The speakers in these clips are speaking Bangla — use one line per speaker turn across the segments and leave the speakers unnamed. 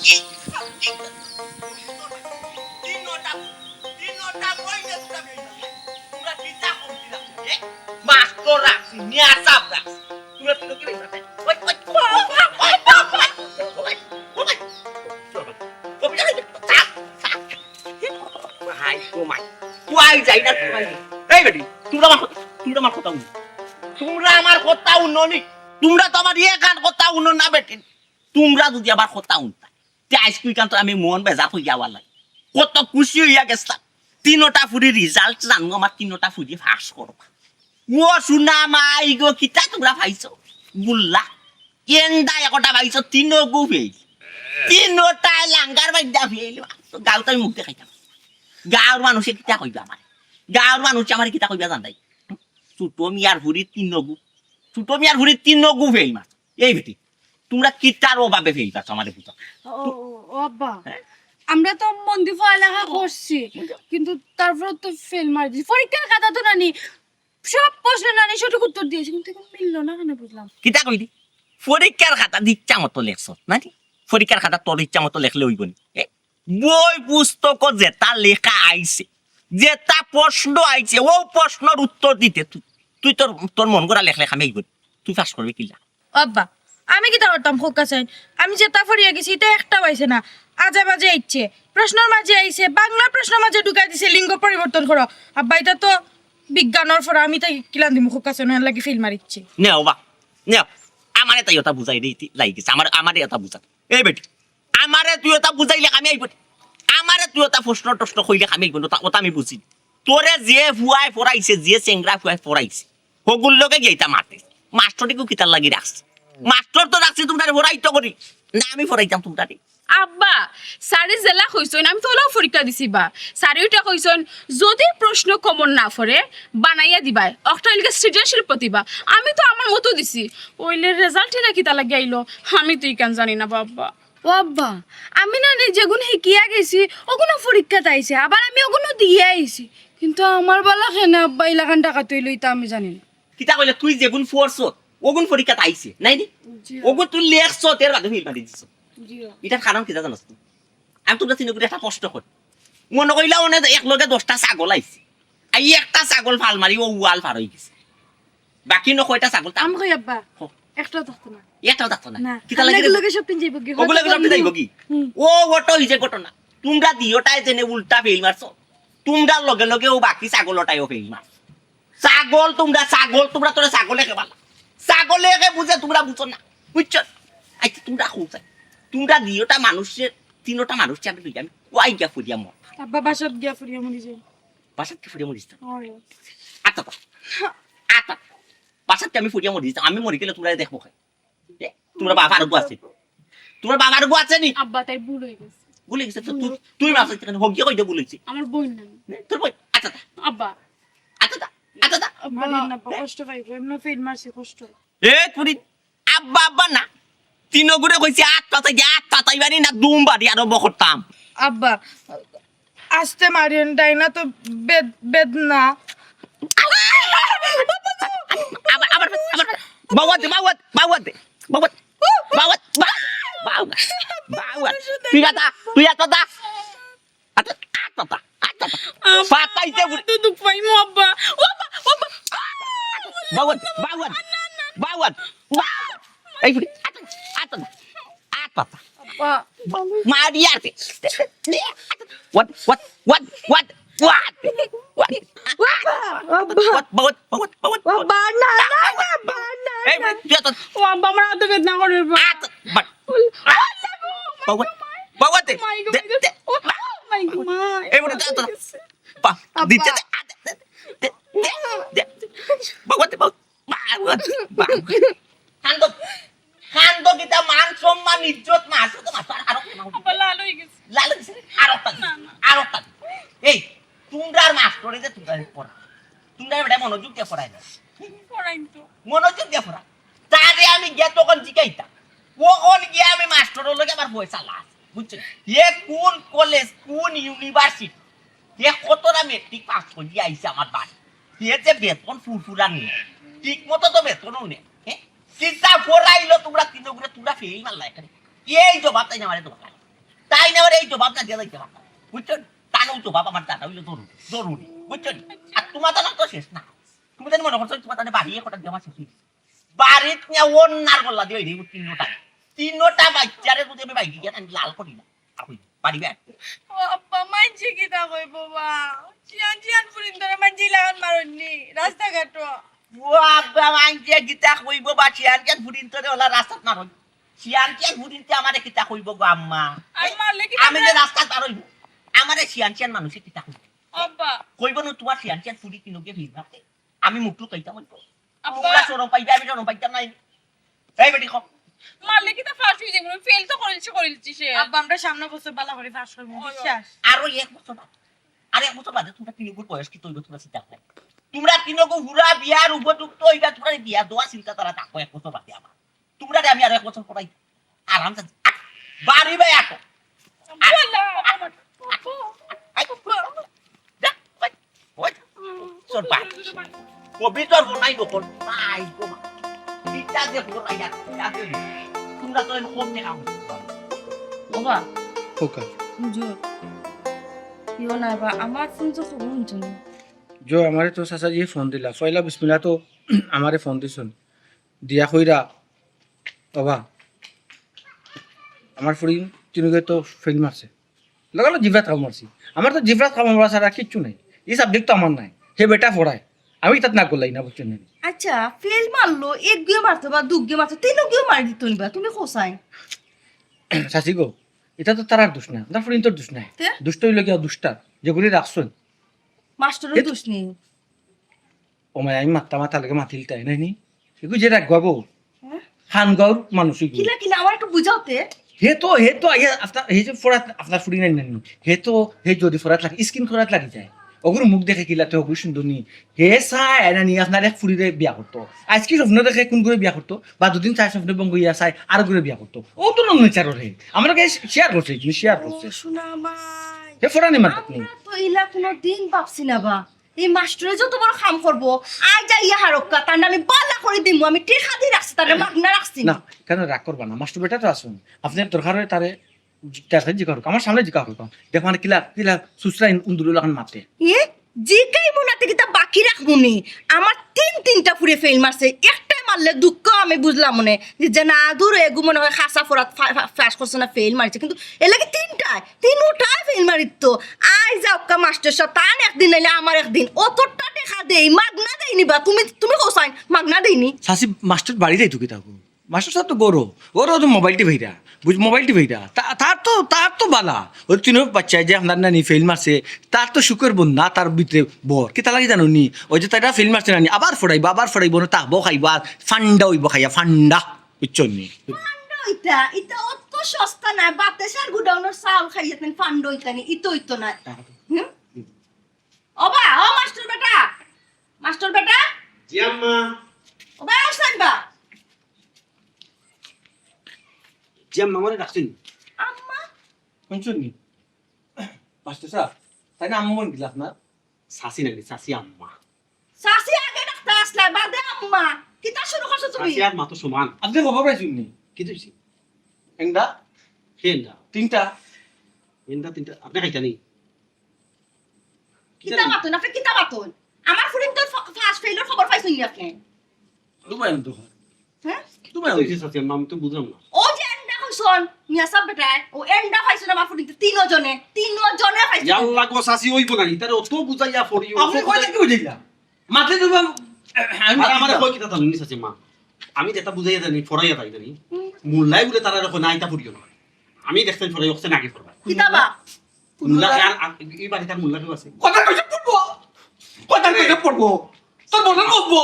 Master raksi, nyasap raksi. Tulah tulah kiri berapa? Wait. Hai, komai. Kuai jai dah kuai. Hei bedi, তোমরা আমার কথা উনো। তোমরা আমার কথা উনো নি। তোমরা তো আমার একান কথা উনো না বেটি। তোমরা যদি আবার কথা উনতা, তে আজকে কান্ত আমি মন বেজা হইয়া ওয়ালাই। কত খুশি হইয়া গেছলাম। তিনটা ফুরি রেজাল্ট জানো আমার তিনটা ফুরি পাস করবা। ও শুনা মাই গো কিতা তোমরা পাইছো বুল্লা এন্ডা একটা পাইছো তিনো গু ফেল তিনোটা লাঙ্গার বাইদা ফেল গাও তাই মুখ দেখাইতাম গাঁর মানুষে কিতা কইবা আমার গাঁর মানুষ আমার কিতা কইবা জানাই ছোট মিয়ার ভুরি তিনো গু ফেল মাছ এই বেটি তোমরা কিতার অভাবে ফেল পাচ্ছ আমারে বুঝা
ও আব্বা আমরা তো মন্দির পড়ালেখা করছি কিন্তু তারপর তো ফেল মার দিছি পরীক্ষার খাতা তো নানি সব প্রশ্ন নানি সঠিক উত্তর দিয়েছি কিন্তু এখন মিললো না কেন বুঝলাম
কিতা কইলি পরীক্ষার খাতা ইচ্ছা মতো লেখছ নাকি পরীক্ষার খাতা তোর ইচ্ছা মতো লেখলে হইব নি বই পুস্তক যেটা লেখা আইছে যেটা প্রশ্ন আইছে ও প্রশ্নের উত্তর দিতে তুই তোর মন করা লেখলে খামে হইব তুই পাস করবি কিলা
আব্বা আমি কি করতাম খোকা চাই আমি যেটা পড়িয়া গেছি এটা একটা পাইছে না আজে বাজে আইছে প্রশ্নের মাঝে আইছে বাংলা প্রশ্ন মাঝে ঢুকাই দিছে লিঙ্গ পরিবর্তন করো আব্বা এটা তো বিজ্ঞানের পর আমি তাই কিলান দিমু খোকা চাই না লাগি ফিল মারিচ্ছে
নেও বা নেও আমারে তাই ওটা বুঝাই দিই লাগিছে আমারে এটা বুঝা এই বেটি আমারে তুই ওটা বুঝাইলে আমি আইব আমারে তুই ওটা প্রশ্ন টশ্ন কইলে আমি আইব ওটা আমি বুঝি তোরে যে ফুয়াই পড়াইছে যে চেংরা ফুয়াই পড়াইছে হগুল লোকে গেইতা মারতে মাস্টারটিকে কিতার লাগি রাখছে মাস্টার তো রাখছি তোমরা পড়াইতো করি না আমি পড়াইতাম তোমরা
আব্বা সারি জেলা কইছন আমি তো ওলাও পরীক্ষা দিছি বা সারিটা কইছন যদি প্রশ্ন কমন না পড়ে বানাইয়া দিবা অক্টাইলকে সৃজনশীল প্রতিভা আমি তো আমার মতো দিছি ওইলে রেজাল্ট না কিতা লাগি আইলো আমি তো ইকান জানি না বাবা
ও আব্বা আমি না যেগুন শিকিয়া গেছি ওগুলো পরীক্ষাতে আইছে আবার আমি ওগুলো দিয়ে আইছি কিন্তু আমার বেলা কেন আব্বা ইলাকান টাকা তুই লইতা আমি জানি না
কিতা কইলে তুই যেগুন ফোর্স ওগুন পরীক্ষাতে আইছে নাই নি ওগুন তুই লেখছ তের বাদে ফিল মারি দিছ এটা কারণ কিতা জানাস তুই আমি তোমরা চিনি করে একটা কষ্ট কর মনে কইলা ওনে এক লগে 10টা ছাগল আইছে আই একটা ছাগল ফাল মারি ও ওয়াল পার হই গেছে বাকি ন কয়টা ছাগল
আমি কই আব্বা একটা থাকতো না
এটাও থাকতো না কিতা লাগে
লগে সব তিন যাইব কি
ওগুলো সব যাইব কি ও ওটো হইছে ঘটনা তোমরা দিওটাই জেনে উল্টা ফেল মারছো তোমরা লগে লগে ও বাকি ছাগলটাইও ফেল মার ছাগল তোমরা তোরা ছাগলে কে বালা ছাগলে কে বুঝে তোমরা বুঝো না বুঝছো আচ্ছা তোমরা খুঁজে তোমরা দিওটা মানুষের তিনটা মানুষ চাবে তুই আমি ওয়াই গিয়া ফুরিয়া মর
আব্বা বাসাত গিয়া ফুরিয়া মরি যাই
বাসাত কি ফুরিয়া মরিস
ওরে
আচ্ছা বাসাত আমি ফুরিয়া মরিস আমি মরি গেলে তোমরা দেখবো খাই তোমরা বাবার গো আছে তোমার বাবার গো আছে নি
আব্বা তাই ভুল হয়ে গেছে
ভুলে গেছে তুই মাছ কেন হগিয়া কইতে বলেছি
আমার বোন না
তোর বই আচ্ছা
আব্বা আব্বা না কষ্ট পাইবো এমন ফেল মারছি কষ্ট
এ পুরি আব্বা না তিন গুড়ে কইছি আট পাতাই বাড়ি না দুম বাড়ি আরম্ভ করতাম
আব্বা আস্তে মারিয়েন তাই না তো বেদনা
আবার বাওয়াত তুই আতা ফাটাইতে
তো দুঃখ পাইমু আব্বা
বাওয়াত এই পুরি আতা
আব্বা
মারিয়াতে what এই তুই তো
ও আব্বা আমার হাতে বেদনা করে
বাওয়াত
মাই
এই বড় তো দিতে বাওয়াত খান্দ কিতা মান সম্মান ইজ্জত মাছ তো মাছ আর
আব্বা লাল হয়ে গেছে
আরো এই তোমরা মাস্টারে যে তোমরা পড়া তোমরা এটা মনোযোগ দিয়ে পড়াই না
পড়াই তো
মনোযোগ দিয়ে পড়া তারে আমি গিয়া তখন জিগাইতা ও কোন গিয়া আমি মাস্টারের লগে আমার পয়সা লাস বুঝছেন এ কোন কলেজ কোন ইউনিভার্সিটি এ কতটা মেট্রিক পাস করে আইছে আমার বাড়ি এ যে বেতন ফুরফুরা নিয়ে ঠিক মতো তো বেতনও নেই চিন্তা পড়াইলো তোমরা তিন ঘুরে তোমরা ফেল মারলা এখানে এই জবাব তাই না মানে তোমার তাই নেওয়ার এই জবাব না দিয়ে যাইতে পারতাম বুঝছেন তারও জবাব আমার জানা হইলো জরুরি বুঝছেন আর তোমার জানা তো শেষ না তুমি জানি মনে করছো তোমার জানে বাড়িয়ে কটা দেওয়া শেষ বাড়িত নিয়ে অন্যার গল্লা দিয়ে দিই তিনটা বাচ্চারে যদি আমি বাইরে গিয়ে আমি লাল করি না আপনি পারিবে
ও আব্বা মানছি কি তা কই বাবা চিয়ান চিয়ান পুরিন ধরে মানছি লাগান মারনি রাস্তাঘাট
ও আব্বা মাইন্ডে গীতা কইব বা চিয়ান চিয়ান ফুরিন তোরে ওলা রাস্তাত না হই চিয়ান চিয়ান ফুরিনতে আমারে কিতা কইব গো আম্মা
আর মারলে কি
আমি যে রাস্তা পার হইব আমারে চিয়ান চিয়ান মানুষে কিতা কইব
আব্বা
কইব না তোমার চিয়ান চিয়ান ফুরি কিনোকে ভিড় ভাবতে আমি মুটু কইতাম কইব
আব্বা।
তোমরা সরম পাইবে আমি সরম পাইতাম নাই এই বেটি খ
মারলে কি তা ফাঁস হয়ে যাবে ফেল তো করেছি সে
আব্বা আমরা সামনে বছর বালা করে ফাঁস করব বিশ্বাস
আরো এক বছর বাদ আর এক বছর বাদে তোমরা তিনগুর বয়স কি তৈব তোমরা চিন্তা করে তোমরা তিনগু হুরা বিয়ার উপযুক্ত হইবা তোমরা বিয়া দেওয়া চিন্তা তারা থাকো এক বছর বাদে আমার তোমরা আমি আর এক বছর পড়াই আরাম সে বাড়িবে এখন পবিত্র নাই বকর নাই গো মা ইটা যে হলো আইয়া ইটা যে তোমরা তো কম নে আম
বাবা
খোকা
হুজুর ইও না বা আমার ফোন তো খবর শুনছো
जो हमारे तो चाचा जी फोन दिला पहला बिस्मिल्लाह तो हमारे फोन दी सुन दिया खोईरा बाबा আমার ফুরি তিনুকে তো ফেল মারছে লাগালো জিভরাত কাম মারছি আমার তো জিভরাত কাম মারা ছাড়া কিচ্ছু নাই এই সাবজেক্ট তো আমার নাই হে বেটা পড়ায় আমি তাত না করলাই না বুঝছেন না
আচ্ছা ফেল মারলো এক গিয়ে মারতো বা দু গিয়ে মারতো তিনও গিয়ে মারি দিত নিবা তুমি কোসাই
শাসি গো এটা তো তার দোষ না তার ফুরিন তোর দোষ নাই
তে?
দুষ্ট হইল গিয়া দুষ্টার যেগুলি রাখছেন
মাস্টারের দোষ নেই
ও মানে আমি মাথা লাগে মাতিল তাই নাই নি এগুলো যে রাখবা গো খান গাঁর মানুষ এগুলো
কিলা কিলা আমার একটু বুঝাওতে
হে তো আগে আপনার হে যে ফরাত আপনার ফুড়ি নাই নানি হে যদি ফরাত লাগে স্কিন ফরাত লাগি যায় ওগুলো মুখ দেখে কিলাতে ওগুলো সুন্দর নি হে চাই নানি আপনার এক ফুড়িরে বিয়া করতো আজকে স্বপ্ন দেখে কোন করে বিয়া করতো বা দুদিন চাই স্বপ্ন বঙ্গ ইয়া চাই আর করে বিয়া করতো ও তো নন নেচারর হে আমরা কে শেয়ার করছে তুমি শেয়ার করছে
শোনা মাই
হে ফরানি মার আপনি
আমরা তো ইলা কোনো দিন ভাবছি না বা এই মাস্টারে যত বড় কাম করবো আই যাই ইয়া হারক্কা তার আমি বালা করে দিমু আমি টেকা দিয়ে রাখছি তারে মাগনা রাখছি
না কেন রাগ করবা না মাস্টার বেটা তো আসুন আপনার দরকার হয় তারে তাকে জিজ্ঞাসা করুক আমার সামনে জিজ্ঞাসা করুক দেখ মানে কিলা সুসরাই উন্দুরুল এখন মাতে
এ জিকাই মোনাতে কিতা বাকি রাখমুনি আমার তিনটা ফুরে ফেল মারছে একটাই মারলে দুঃখ আমি বুঝলাম মনে যে না দূর এগু মনে হয় খাসা ফরাত ফাঁস করছে না ফেল মারিছে কিন্তু এ লাগে তিনটাই ফেল মারিত আই যাওকা মাস্টার সাহেব তান একদিন নাইলে আমার একদিন অতটা টেকা দেই মাগনা দেইনি বা তুমি কোসাইন মাগনা দেইনি
শাসি মাস্টার বাড়ি যাই তুকি থাকো মাস্টার সাহেব তো গরো তো মোবাইল টিভাইটা বুঝ মোবাইল টিভাইটা তার তো বালা ওই তিন বাচ্চায় যে আপনার নানি ফেল মারছে তার তো সুখের বন্ধা তার ভিতরে বর কি তা লাগে জানো নি ওই যে তারা ফেল মারছে নানি আবার ফড়াইব না তাকবো খাইবা ফান্ডা হইব খাইয়া ফান্ডা বুঝছো নি
ইটা অত সস্তা না বাতেশার গুডাউনের চাউল খাইয়া তেন ফান্ড হইতানি ইতো না ওবা ও মাস্টার বেটা
জি আম্মা
ওবা ওসান বা
জি আম্মা মনে রাখছেন
আম্মা
শুনছো নি মাস্টার সাহেব তাই না আম্মন দিল আপনার
সাসি নাকি সাসি আম্মা
সাসি আগে ডাক্তার আসলে বাদে আম্মা কিতা শুরু করছো তুমি
সাসি আর মা তো সমান
আপনি খবর পাইছেন নি
কি তুইছি
এন্ডা
হেন্দা
তিনটা
তিনটা আপনি খাইতা নেই
কিতা মাতুন আপনি কিতা মাতুন আমার ফুরিন তো ফাস্ট ফেইলর খবর পাইছেন নি আপনি
দুবাই তো
হ্যাঁ
দুবাই
তুইছি সাসি আম্মা আমি তো বুঝলাম না
ও যে এন্ডা কইছন মিয়া সাহেব বেটা ও এন্ডা পাইছেন আমার ফুরিন তিনজনে পাইছেন
ইয়াল্লা গো সাসি হইব না ইতারে অত বুঝাইয়া ফড়িও
আপনি কইতে কি বুঝাইলা মাঠে দুবা
আর আমারে কই কিতা জানি সাসি মা আমি যেটা বুঝাইয়া জানি ফড়াইয়া তাই জানি মুল্লাই বলে তারা রাখো না এটা ফড়িও না আমি দেখতেন ফড়াই ওখানে আগে ফড়বা
কিতা বা
মুল্লা আর এই বাড়ি তার মুল্লা কেউ আছে
কথা কইতে পড়বো তোর বড় বলবো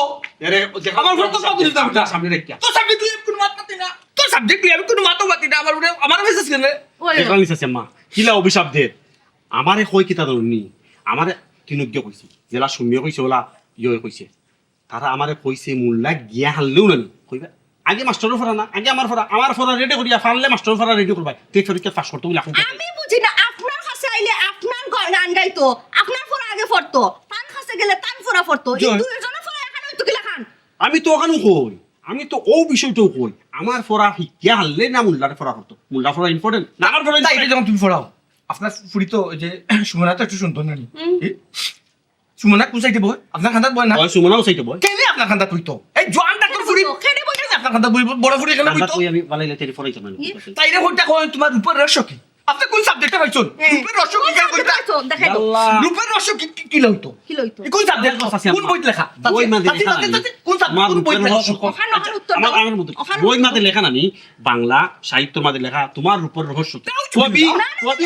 আরে
আমার ঘর তো কত দিতাম না।
সামনে রেখা
তোর সাবজেক্ট দিয়ে কোনো মাত পাতি না তোর সাবজেক্ট দিয়ে আমি কোনো মাতও পাতি না আমার মেসেজ কেন
দেখালি সাসি আম্মা কিলা অভিশাপ দে আমারে কই কিতা ধরনি আমারে তিনজ্ঞ কইছে জেলা সুমিয় কইছে ওলা ইয়ে কইছে তারা আমারে কইছে মুল্লা গিয়া হাললেও না কইবা আগে মাস্টারের ফরা না আগে আমার ফরা রেডি করিয়া ফাললে মাস্টারের ফরা রেডি করবা তে পরীক্ষা পাস করতে বলে
আমি বুঝি না আপনার কাছে আইলে আপনার গান গাইতো আপনার ফোরা আগে ফরতো তার কাছে গেলে তান ফোরা ফরতো এই
জয়।
দুইজনের ফোরা এখানে হইতো কি লেখান
আমি তো ওখানে কই
আমি তো ও বিষয়টাও কই আমার পড়া শিক্ষা হারলে না মোল্লার পড়া করতো মোল্লা পড়া ইম্পর্টেন্ট না আমার পড়া
তাই এটা যখন তুমি পড়াও আপনার ফুড়ি তো ওই যে সুমনা তো একটু সুন্দর না সুমনা কোন সাইডে বয় আপনার খান্দাত বয় না
হয় সুমনাও চাইতে বই
কেনে আপনার খান্দাত হইতো এই জোয়ান ডাক্তার ফুড়ি কেনে বয় আপনার খান্দাত বই বড় ফুড়ি কেন হইতো
আমি বালাইলে তেরি পড়াইতো না
তাই রে হইতা কই তোমার রূপের রহস্য কি আপনি কোন সাবজেক্টে পাইছেন রূপের রহস্য কি কেন কইতা
দেখাই দাও
রূপের রহস্য কি লইতো
কি লইতো
কোন সাবজেক্ট কোন বইতে লেখা
বই মাঝে লেখা
কোন সাবজেক্ট কোন বইতে লেখা
ওখানে ওখানে উত্তর
আমার
দাও
আমার মধ্যে বই মাঝে লেখা নানি বাংলা সাহিত্যের মাঝে লেখা তোমার রূপের রহস্য কবি কবি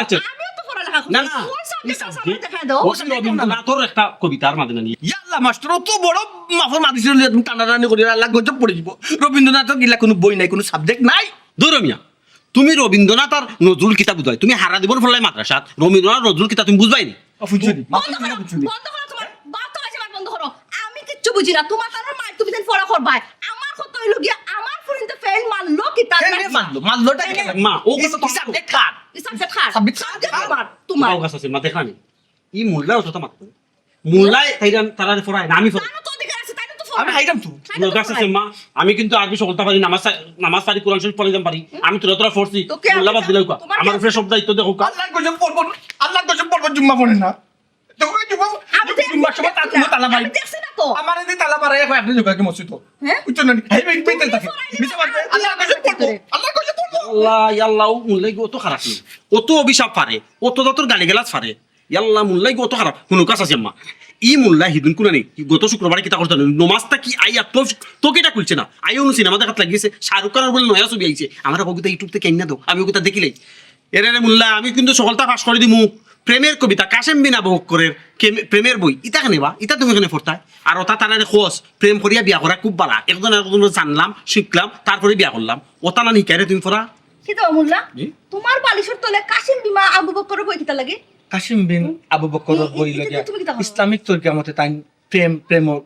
আচ্ছা
আমিও তো পড়ালেখা করি
না না
কোন সাবজেক্ট আছে আমার দেখাই দাও
রবীন্দ্রনাথের একটা কবিতার মাঝে নানি
ইয়াল্লা মাস্টার তো বড় মাফর মাদিছিল তুমি টানাটানি করি আল্লাহ গজব পড়ে যাব রবীন্দ্রনাথের গিলা কোনো বই নাই কোনো সাবজেক্ট নাই
দৌরমিয়া তুমি রবীন্দ্রনাথ আর নজরুল কিতাব বুঝাই তুমি হারা দিবর ফলাই মাদ্রাসাত রবীন্দ্রনাথ নজরুল কিতাব তুমি বুঝবাই নি
অফুজনি
বন্ধ করো তোমার বাত আছে বন্ধ করো আমি কিচ্ছু বুঝি না তোমার কারণে মার তুমি দেন পড়া করবাই আমার কথা হইলো গিয়া আমার ফোনতে ফেল মারলো কি তার
কেনে মানলোটা
মা ও
কি সাবজেক্ট কাট
সাবজেক্ট খারাপ
সাবজেক্ট
তোমার
তোমার কাছে আছে মা দেখানি ই মোল্লাও তো মাত্র মোল্লাই তারা ফরাই না আমি ফরাই
তার তো অধিকার আছে তাই তো
আমি হাইরাম তো
লোক আছে মা আমি কিন্তু আরবি সকলতা পারি নামাজ পারি কোরআন শরীফ পড়ে পারি আমি তোরা ফরছি
তো কে
মোল্লা বাদ দিলেও কা
তোমার
আমার
কে-
উপরে সব দায়িত্ব দেখো কা
আল্লাহ গজব পড়বো জুম্মা পড়ে না দেখো জুম্মা
আমি
জুম্মা সময় তার কোনো তালা মারি
আমি দেখছি না তো
আমার এই তালা মারা এখন আপনি যোগাযোগ মসজিদ
হ্যাঁ?
উচ্চ না হাই ভাই পেতে থাকে মিছা মারবে আল্লাহ গজব পড়বো আল্লাহ গজব পড়বো
আল্লাহ আল্লাহ মোল্লাই অত খারাপ নেই অত অভিশাপ পারে অত যতর গালি গেলাস পারে আল্লাহ মোল্লাই অত খারাপ কোনো কাজ আছে আম্মা ই মোল্লা হিদুন কোনা নেই গত শুক্রবারে কিতা করতে নমাজটা কি আইয়া তো কেটা খুলছে না আইও সিনেমা দেখাত লাগিয়েছে শাহরুখ খানের বলে নয়া ছবি আইছে আমার কবিতা ইউটিউব থেকে কেন দাও আমি ওটা দেখিলেই এরে মোল্লা আমি কিন্তু সকলটা পাস করে দিমু প্রেমের কবিতা কাশেম বিনা বহক করে প্রেমের বই ইটা কেনে বা ইটা তুমি কেনে পড়তাই আর ওটা তারা খোঁজ প্রেম করিয়া বিয়া করা খুব বালা একজন একজন জানলাম শিখলাম তারপরে বিয়া করলাম ওটা না নিকারে তুমি পড়া
কি দাও মোল্লা
জি?
তোমার বালিশের তলে কাশিম বিমা আবু বকর বই কিতা লাগে
কাসিম বিন আবু বকর বই
এটা
লাগিয়া
তুমি কি দেখো?
ইসলামিক তরিকার মতে তাই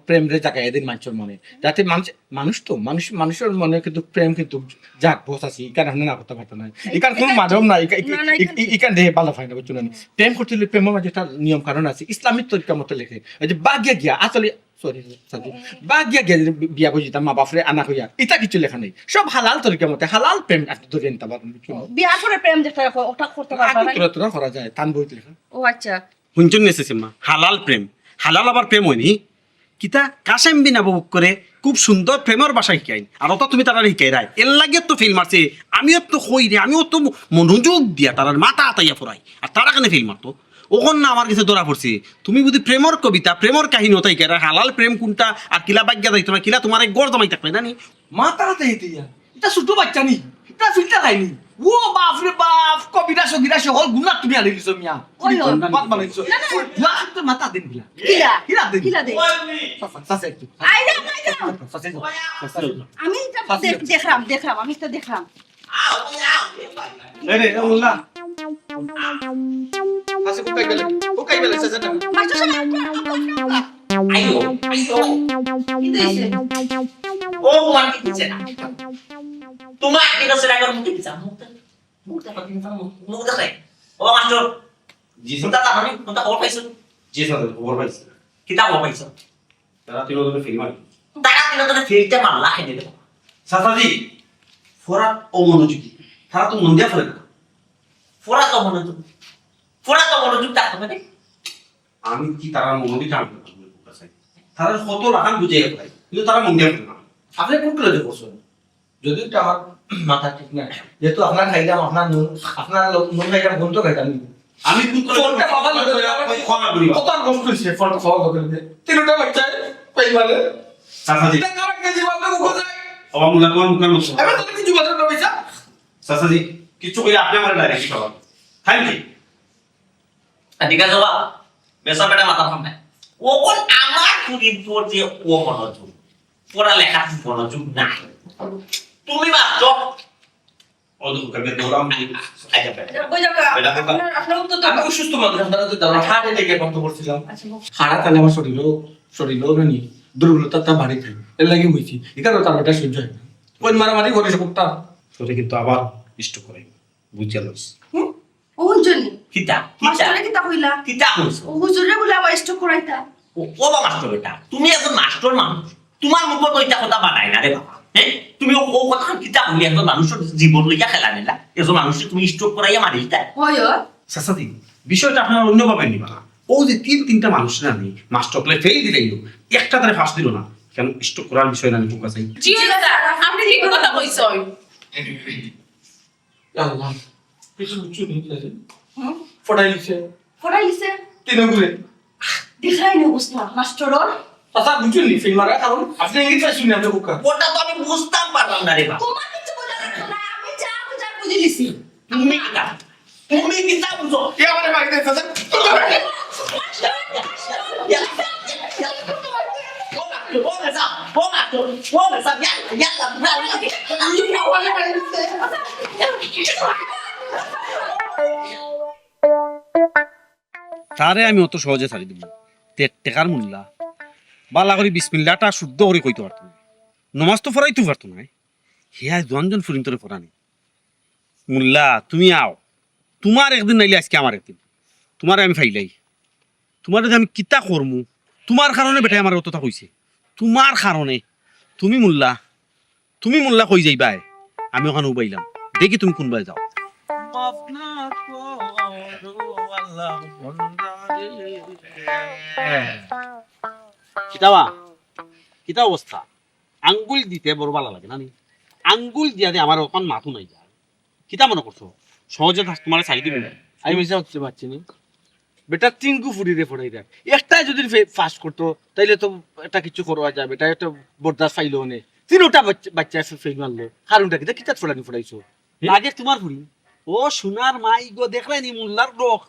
প্রেম রে জায়গায় এদিন মানুষের মনে যাতে মানুষের মনে কিন্তু প্রেম কিন্তু যাক বস আছে ইকান হানে না করতে পারতো না ইকান কোনো মাধ্যম না ইকান দেহে ভালো হয় না বুঝছো না প্রেম করতে হলে প্রেমের মাঝে একটা নিয়ম কারণ আছে ইসলামিক তরিকার মতে লেখে ওই যে বাগিয়া গিয়া আসলে সরি বাগিয়া গিয়া যদি বিয়া বুঝি মা বাপরে আনা হইয়া এটা কিছু লেখা নেই সব হালাল তরিকার মতে হালাল প্রেম আপনি ধরে নিতে পারবেন বুঝছো না
বিয়ার পরে প্রেম যেটা ওটা করতে পারবা না?
তোরা করা যায় তান বইতে লেখা
ও আচ্ছা
শুনছেন নেছে মা হালাল প্রেম হালাল আবার প্রেম হয়নি কিতা কাশেম বিনা বহক করে খুব সুন্দর প্রেমের বাসা শিখাই আর ওটা তুমি তারা শিখাই রায় এর লাগে তো ফিল্ম মারছে আমিও তো কই রে আমিও তো মনোযোগ দিয়া তারার মাথা আতাইয়া ফরাই আর তারা কেন ফিল্ম মারতো ওখন না আমার কাছে ধরা পড়ছে তুমি বুঝি প্রেমর কবিতা প্রেমর কাহিনী ওটাই কে হালাল প্রেম কোনটা আর কিলা বাগ্যা যাইতো না কিলা তোমার এক গড় জমাই থাকবে জানি
মা তারাতে হেঁটে যা এটা ছোট বাচ্চা নি এটা ফিল্টার খাইনি ও বাপ রে বাপ কবিতা সগিরা সকল গুণা তুমি আনি দিছো মিয়া
ওই ওই।
বাদ বানাইছো
না, না।
তো মাথা দিন গিলা
কিলা
কিলা দিন
কিলা দে
সাসা একটু
আইরা আইরা
সাসা
আমি এটা দেখলাম আমি তো দেখলাম
এই রে ওলা সাসা কোকাই গেলে সাসা না
মাস্টার সাহেব কি দিছে
ও আর কি দিচ্ছে না তোমার কি কাছে রাগার মুখে দিছা মুখ দেখাই ও মাস্টার
জি
চিন্তা তাহলে কোনটা খবর পাইছো
জি স্যার খবর পাইছি
কিতা খবর পাইছো
তারা তিনজনে ফিল্ম মারি
তারা তিন তোকে ফিল্ডে মারলা খেয়ে দিল
সাসাজি ফরাত ও মনোযোগী তারা তো মন দিয়া ফেলে না
ফোরা তো মনোযোগ থাকতে পারে
আমি কি তারা মনোযোগী জানতে তারা কত রাখান বুঝে গেছে কিন্তু তারা মন দিয়া ফেলে না
আপনি কোন কলেজে পড়ছেন যদি তো আমার মাথা ঠিক না যেহেতু আপনার খাইলাম আপনার নুন খাইলাম গুণ তো খাইতাম
আমি খুব
ফোনটা বাবা লগে
ক্ষমা করি
কত আর কষ্ট হয়েছে ফোনটা খাওয়া লগে তিনটা বাচ্চা পাই মানে
সাসাজি
এটা কারা কেজি বাবা মুখ যায়
অবামুল্লাহ তোমার মুখের মতো
আমি তো কিছু বাজার না পয়সা
সাসাজি কিছু কইলে আপনি আমার ডাইরেক্ট খাওয়া থ্যাংক ইউ
ঠিক আছে বাবা বেসা বেটা মাথা ফামে ও কোন আমার পুরির তোর যে ও মনোযোগ পড়ালেখা মনোযোগ নাই তুমি মাত্র
ওদের কাছে দৌড়াম
আচ্ছা বেটা
কই যাও আপনার উত্তর দাও
আমি অসুস্থ মানুষ আপনারা তো দাঁড়া হার্ট অ্যাটাকে বন্ধ করছিলাম
আচ্ছা
হাড়া তাহলে আমার শরীরও নানি দুর্বলতা তা বাড়ি খাই এর লাগে হয়েছি এখানে তার ওটা সহ্য হয় না কোন মারামারি করে সবটা
তোরে কিন্তু আবার ইষ্ট করে বুঝিয়া লইস
ও হুজুরি
কিতা
মাস্টারে কিতা কইলা
কিতা হইছো
ও হুজুরে বলে আবার স্টক করাইতা
ও বাবা মাস্টার বেটা তুমি একজন মাস্টার মানুষ তোমার মুখত ওইটা কথা বানাই না রে বাবা হ্যাঁ তুমি ও কথা কিতা বলি একজন মানুষের জীবন লইয়া খেলা নিলা এজন মানুষকে তুমি স্ট্রোক করাইয়া মারি দিতা
চাচাদি বিষয়টা আপনারা অন্যভাবে নিবা না ও যে তিনটা মানুষ না আমি মাস্টার প্লে ফেল দিলাইলো একটা তারে ফাঁস দিল না কেন স্টক করার বিষয় না আমি ফোকাস আই
জি স্যার আপনি ঠিক কথা কইছেন
আল্লাহ কিছু কিছু নেই ফটাইছে
পড়াইছে
তিনগুরে
দেখাই না অবস্থা মাস্টারর
চাচা বুঝুন নি ফিল্ম মারা কারণ আপনি ইংলিশ পাইছেন না আপনি বুকা
ওটা তো আমি বুঝতাম পারলাম না রে বাবা
তোমার কিছু বোঝা লাগবে না আমি যা বুঝার বুঝে লিছি
তুমি কিতা বুঝো
কে আমারে মাইতে চাচা
তারে আমি অত সহজে ছাড়ি দিব টেকার মূল্যা বালা করে বিসমিল্লাটা শুদ্ধ করে কইতে পারতো না নমাজ তো পড়াইতে পারতো না হিয়া জনজন ফুরিন তোরে পড়ানি মুল্লা তুমি আও তোমার একদিন নাইলে আজকে আমার একদিন তোমারে আমি ফাইলাই তোমার আমি কিতা করমু তোমার কারণে বেটাই আমার অতটা কইছে তোমার কারণে তুমি মুল্লা কই যাইবাই আমি ওখানে উবাইলাম দেখি তুমি কোনবাই যাও কিতা অবস্থা আঙ্গুল দিতে বড় ভালো লাগে না নি আঙ্গুল দিয়া দিয়ে আমার ওখান মাথু নাই যায় কিতা মনে করছো সহজে তোমার সাইড দিবে
আমি মিশা হচ্ছে পাচ্ছি না বেটা তিনকু ফুড়ি রে ফড়াই দেখ একটাই যদি ফাস্ট করতো তাইলে তো এটা কিছু করা যাবে এটা একটা বরদাস্ত পাইলো নে তিনটা বাচ্চা ফেল মারলো কারণটা কি কিতা ফড়ানি ফড়াইছো
লাগে তোমার ফুরি ও সোনার মাই গো দেখলাই নি মুল্লার রোখ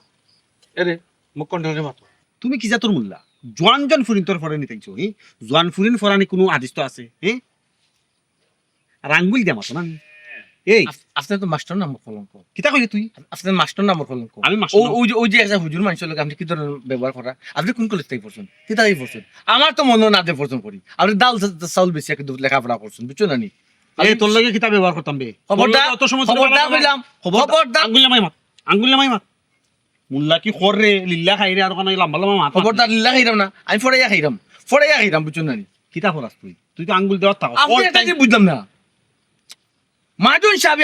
এরে মুখ কন্ট্রোলে মাতো
তুমি কি যা তোর মুল্লা জোয়ান ফুরিন তোর ফরানি তাইছো হি জোয়ান ফুরিন ফরানি কোনো আদিষ্ট আছে হে আর আঙ্গুল দিয়া মাতো না এই
আপনার তো মাস্টার নাম কলঙ্ক
কিতা কইলি তুই
আপনার মাস্টার নাম কলঙ্ক
আমি মাস্টার
ওই যে একটা হুজুর মানুষের লোক আপনি কি ধরনের ব্যবহার করা আপনি কোন কলেজ থেকে পড়ছেন কি তাই পড়ছেন আমার তো মনে না যে পড়ছেন করি আপনি ডাল চাউল বেশি কিন্তু লেখাপড়া করছেন বুঝছো না নি
এই তোর লাগে কিতা ব্যবহার করতাম বে
খবরদার
অত সময়
খবরদার কইলাম খবরদার
আঙ্গুল নামাই মাত মুল্লা কি খর রে লিল্লা খাই রে আর কোন লম্বা লম্বা মাত
খবরদার লিল্লা খাইরাম না আমি ফড়াইয়া খাইরাম বুঝছো না নি
কিতা ফরাস তুই তো আঙ্গুল দেওয়ার থাকো
আপনি এটা কি বুঝলাম না মাজন সাহেব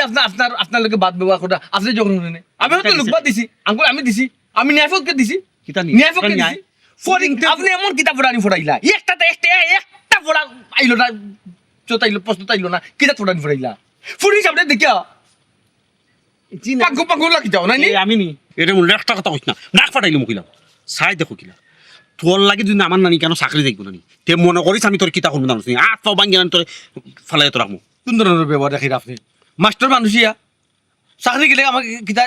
আপনার লোকে বাদ ব্যবহার করা আপনি যখন শুনেন আমি তো লোকবাদ দিছি আঙ্গুল আমি দিছি আমি ন্যায়ফককে দিছি
কিতা নি
ন্যায়ফককে দিছি ফরিং আপনি এমন কিতাব পড়ানি ফড়াইলা একটা পড়া আইলো না চতাইলো প্রশ্ন তাইলো না কিতাব পড়ানি ফড়াইলা ফুরি সামনে দেখিয়া
জি না
পাগু লাগি যাও না নি
আমি নি এটা মুল্লা একটা কথা কইছ না নাক ফাটাইলো মুখিলা সাই দেখো কিলা তোর লাগে যদি আমার নানি কেন চাকরি দেখবো নানি তে মনে করিস আমি তোর কিতা করবো জানিস আট পাও ভাঙ্গি তোর ফালাই তো রাখবো
কোন ধরনের ব্যবহার রাখি আপনি মাস্টার মানুষিয়া চাকরি গেলে আমাকে কিতা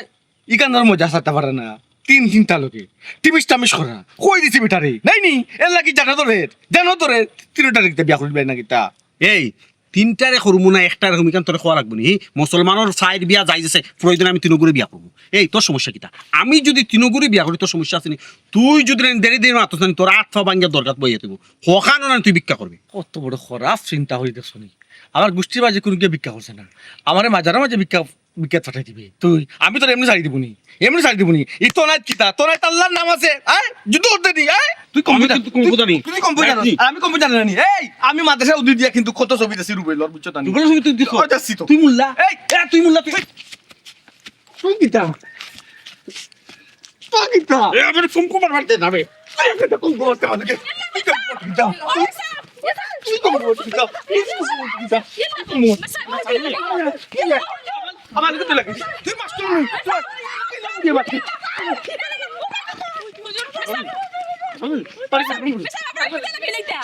ইকানোর মজা চাতে পারে না তিনটা লোকে টিমিস টামিস করা কই দিছি বেটারে নাই নি এর লাগি জানো তোরে তিনটা দেখতে বিয়া করবে না কিতা
এই তিনটারে করবো না একটারে করবো কেন তোর খোয়া রাখবো নি মুসলমানের সাইড বিয়া যাই যাচ্ছে প্রয়োজন আমি তিনগুড়ি বিয়া করবো এই তোর সমস্যা কিতা আমি যদি তিনগুড়ি বিয়া করি তোর সমস্যা আছে নি তুই যদি দেরি দেরি মাত্র তোর আট পা ভাঙ্গিয়া দরকার বইয়ে দেবো হকানো না তুই ভিক্ষা করবি
কত বড় খারাপ চিন্তা হয়ে দেখছো নি আমার গোষ্ঠীর মাঝে কোনো কেউ ভিক্ষা করছে না আমার মাঝার মাঝে ভিক্ষা পাঠাই দিবি তুই আমি তোর এমনি ছাড়ি দিবনি এই তো নাই কিতা তোর আল্লাহর নাম আছে যুদ্ধ করতে দি তুই কম
জানি
তুই কম জানো আমি কম জানি না এই আমি মাদ্রাসা উদ্দি দিয়া কিন্তু কত ছবি দিছি রুবেল বুঝছো তানি
তুই দেখো
যাচ্ছি তো
তুই মুল্লা
এই
তুই মুল্লা তুই
তুই কিতা
আমি কুমকুমার মারতে যাবে
কম করতে আমাকে আমার কিন্তু লাগে তুই মাস্টার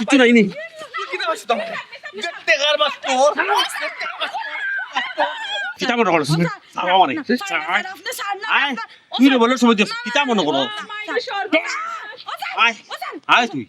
কিছু নাই নি কিতা মনে করো তুই বলো সময় দিও কিতা মনে করো আয় আয় তুই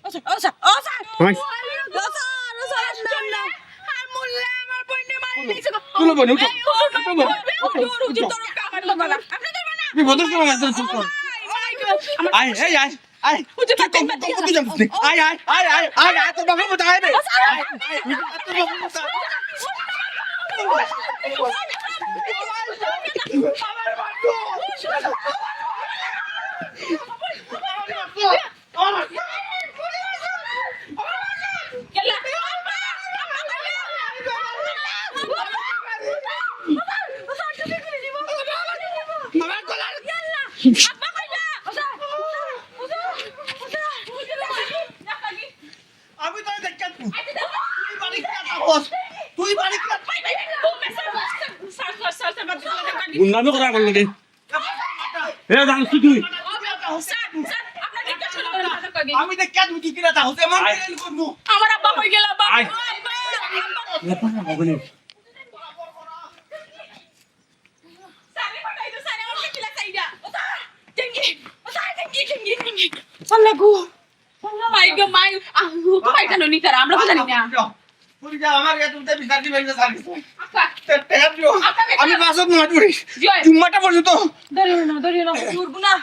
আয় এই আয় আয় তুই কম তুই জানিস আয় আয় আয় আয় আয় আয় তোর বাবা মত আয় রে
আব্বা কইলা ওজা ওজা ওজা
আমি তো দেখতে তুই বাড়ি কি থাকস তুই বাড়ি কি
গুন্ডামি করা আমার লাগে এ জানিস তুই
আমি দেখতে তুই কি থাকস এমন কেন করবো
আমার আব্বা কই গেল আব্বা
আয়।
সারে ফটাই তো সারে আমার কি লাগাইডা ওটা টেঙ্গি ওটা টেঙ্গি
আল্লাহ গো
মাই গো মাই আহু তো পাইতা ননি তারা আমরা তো জানি না
তুই যা আমার এত তুই বিচার দিবেন না সার্ভিস
আচ্ছা
আমি বাসত নয় পড়ি
জয়।
জুম্মাটা পর্যন্ত
ধরিও না দূরবো না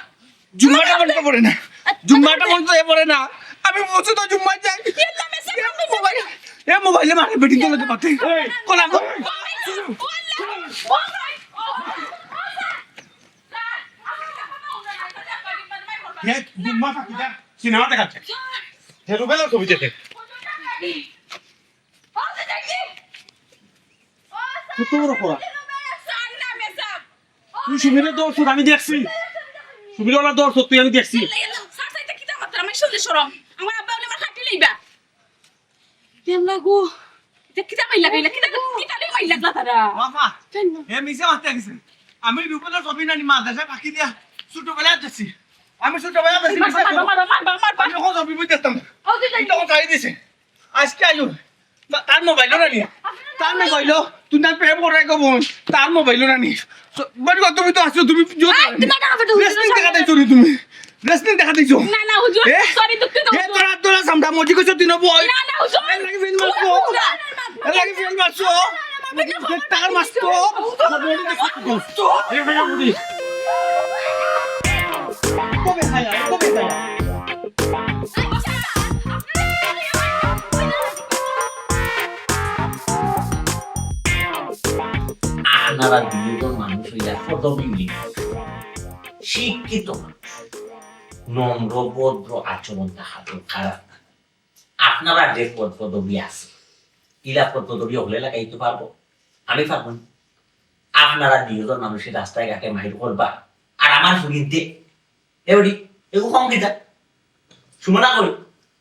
জুম্মাটা পর্যন্ত পড়ে না জুম্মাটা পর্যন্ত এ পড়ে না আমি বলছি তো জুম্মা যাই মোবাইলে মারে বেটি তোলে তো পাতে কোলা
জুম্মা থাকি যা সিনেমা দেখাচ্ছে হেরু বেলা ছবি দেখে কত বড় করা তুই সুবিরে দৌড় আমি দেখছি সুবিরে ওরা দৌড় তুই আমি দেখছি
আমার আব্বা বলে আমার খাটি লইবা
আল্লাহ গো
কিতা মাইলা গইলা কিতা লই মাইলা তারা
মামা এ মিছে মারতে গেছে আমি রূপের ছবি নানি মাদ্রাসায় ফাঁকি দিয়া ছোটবেলায় যাচ্ছি আমি ছোটবেলায় বেশি আমি এখন ছবি বই দেখতাম তখন চাই দিছে আজকে আইও তার মোবাইলও নানি তার মোবাইলও তুই না প্রেম করে বোন তার মোবাইলও নানি বাড়ি তুমি তো আসছো তুমি রেসলিং দেখা দিয়েছো তুমি রেসলিং দেখা দিয়েছো
না না হুজুর
এ?
সরি দুঃখিত
এ তোরা তোরা সামটা মজি কইছো তুই বই
না না হুজুর
এর লাগি ফেল মারছো এর লাগি ফেল মারছো টাকার মারছো
এ ভাইয়া বুড়ি
কবে খায়া কবে খায়া
আপনারা দুজন মানুষ হইয়া পদবী শিক্ষিত মানুষ নম্র ভদ্র আচরণ তাহাদের খারাপ না আপনারা যে পদ পদবী আছে ইলা পদ পদবী হলে লাগাইতে পারবো আমি পারবো না আপনারা দুজন মানুষের রাস্তায় ঘাটে মাইর করবা আর আমার শুনিতে এবারে এগু কম খেতা সুমনা করি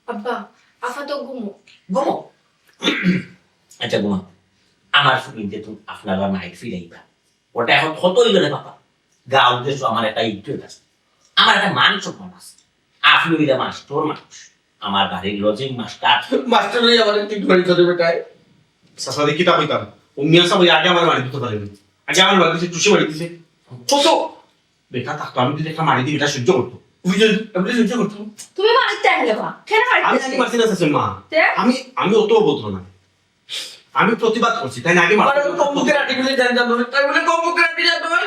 আব্বা আফা তো ঘুমো
ঘুমো আচ্ছা ঘুমা আমার শুনিতে তুমি আপনারা মাইর ফিরাইবা ওটা এখন কত হইল রে বাবা গা উদ্দেশ্য আমার একটা ইজ্জত আছে আমার একটা মান সম্মান আছে আপনি হইলে মাস্টার মানুষ আমার বাড়ির লজিং মাস্টার
মাস্টার লই আমার ঠিক ধরে ধরে বেটায়
সাসাদি কিতা কইতাম উমিয়া সব আগে আমার বাড়ি দিতে পারেনি আগে আমার বাড়ি দিছে টুসি বাড়ি দিছে কত বেটা থাকতো আমি যদি একটা মারি দিই এটা সহ্য করতো
আমি সহ্য করতাম
তুমি বাড়িতে আসলে বা কেন
আমি
বাড়িতে
আগে পারছি না শাশুড়ি মা
তে?
আমি অত অভদ্র না আমি প্রতিবাদ করছি তাই না আগে
মানে কম্পুকের আর্টিকেলে জানি জানো তাই বলে কম্পুকের আর্টিকেল জানো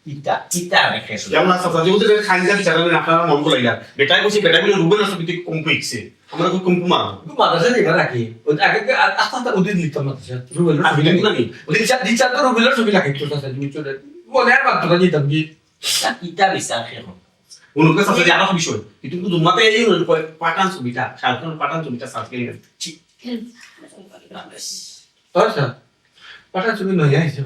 ইটা ইটা রেখে
যেমন সাসাদি ওদের খাইজা চ্যানেলে আপনারা মন করে গেল বেটাই বসে বেটা গুলো রুবেন না সবিতে কম্পু ইকছে আমরা কই কম্পু মারো
তুই মাদ্রাসা দিবা নাকি ওই আগে আস্তে আস্তে ওদের লিখতাম মাদ্রাসা রুবেল
আমি কিন্তু না
ওদের দিশা তো রুবেলের ছবি লাগাইতো সাথে তুমি চলে বলে আর মাত্রা দিতাম কি
ইটা বিচার শেষ
উনকে সাসাদি আরো বিষয় কিন্তু দুমাতে এই পাঠান ছবিটা শাহরুখ পাঠান ছবিটা সার্চ করে গেছে
আচ্ছা পাঠা ছবি নয় আইছে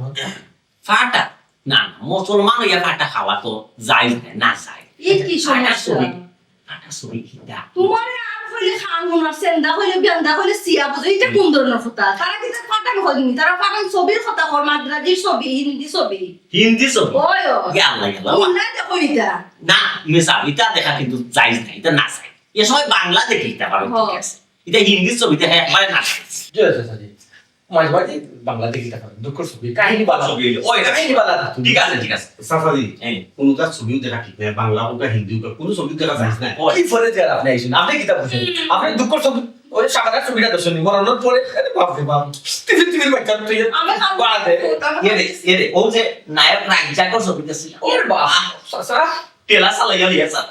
ফাটা না না মুসলমান হইয়া ফাটা খাওয়া তো যায় না যায়
এই কি সমস্যা
ফাটা ছবি কিটা
তোমার আর হইলে খাঙ্গুন আর সেন্দা হইলে বিয়ান্দা হইলে সিয়া বুঝে এটা কোন ধরনের কথা তারা কিন্তু ফাটান হয়নি তারা ফাটান ছবির কথা কর মাদ্রাজির ছবি হিন্দি ছবি
হিন্দি ছবি
ওই
গেল গেল
না দেখো এটা
না মিসা এটা দেখা কিন্তু যাইজ না এটা না চাই এ সময় বাংলা দেখে দিতে পারো ঠিক আছে এটা হিন্দি ছবি দেখা একবারে না
জয় জয় সাজি মাঝে মাঝে বাংলা দেখি দেখা দুঃখ ছবি কাহিনী বালা
ছবি ওই
কাহিনী বালা
ঠিক আছে ঠিক আছে
সাসাদি
এই
কোনটা ছবিও দেখা ঠিক নাই বাংলা হোক হিন্দি হোক কোনো ছবি দেখা যায় না
ওই
কি ফলে যে আপনি আইছেন আপনি কি তা বুঝেন আপনি দুঃখ ছবি ওই সাকার ছবিটা দর্শন মরণের পরে আরে বাপ রে বাপ টিভি টিভি বাইকা তুই
আমি
বাদে এরে ও যে নায়ক রাজ্জাকর ছবিতে ছিল
ওরে বাপ সাসা
তেলা সালাইয়া দিয়েছে